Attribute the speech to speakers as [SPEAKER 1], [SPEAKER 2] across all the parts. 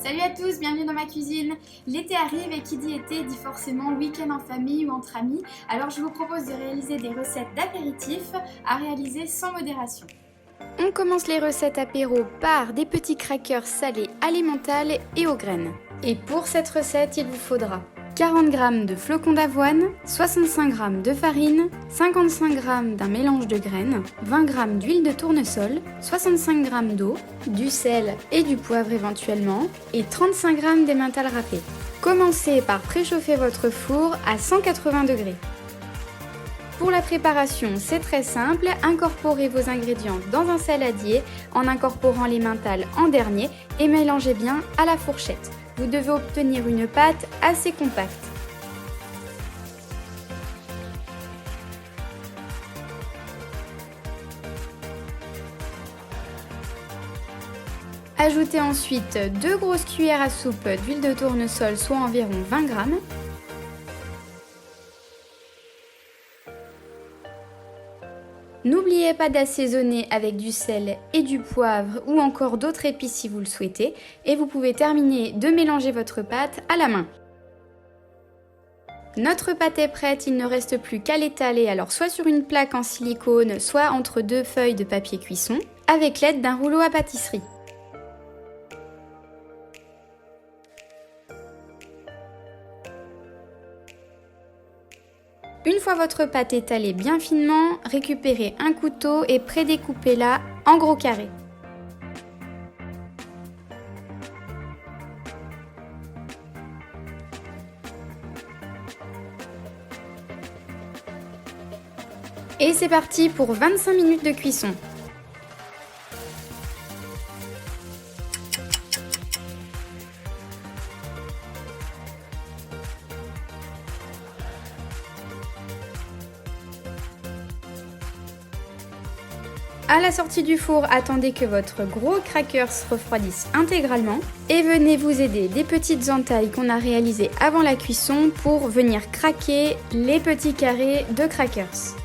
[SPEAKER 1] Salut à tous, bienvenue dans ma cuisine. L'été arrive et qui dit été dit forcément week-end en famille ou entre amis. Alors je vous propose de réaliser des recettes d'apéritifs à réaliser sans modération. On commence les recettes apéro par des petits crackers salés à l'emmental et aux graines. Et pour cette recette, il vous faudra 40 g de flocons d'avoine, 65 g de farine, 55 g d'un mélange de graines, 20 g d'huile de tournesol, 65 g d'eau, du sel et du poivre éventuellement, et 35 g d'emmental râpé. Commencez par préchauffer votre four à 180 degrés. Pour la préparation, c'est très simple, incorporez vos ingrédients dans un saladier en incorporant l'emmental en dernier et mélangez bien à la fourchette. Vous devez obtenir une pâte assez compacte. Ajoutez ensuite 2 grosses cuillères à soupe d'huile de tournesol, soit environ 20 g. N'oubliez pas d'assaisonner avec du sel et du poivre ou encore d'autres épices si vous le souhaitez, et vous pouvez terminer de mélanger votre pâte à la main. Notre pâte est prête, il ne reste plus qu'à l'étaler, alors soit sur une plaque en silicone, soit entre 2 feuilles de papier cuisson, avec l'aide d'un rouleau à pâtisserie. Une fois votre pâte étalée bien finement, récupérez un couteau et prédécoupez-la en gros carrés. Et c'est parti pour 25 minutes de cuisson. À la sortie du four, attendez que votre gros crackers refroidisse intégralement et venez vous aider des petites entailles qu'on a réalisées avant la cuisson pour venir craquer les petits carrés de crackers.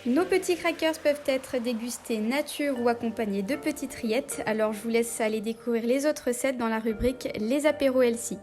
[SPEAKER 1] Nos petits crackers peuvent être dégustés nature ou accompagnés de petites rillettes, alors je vous laisse aller découvrir les autres recettes dans la rubrique Les apéros healthy.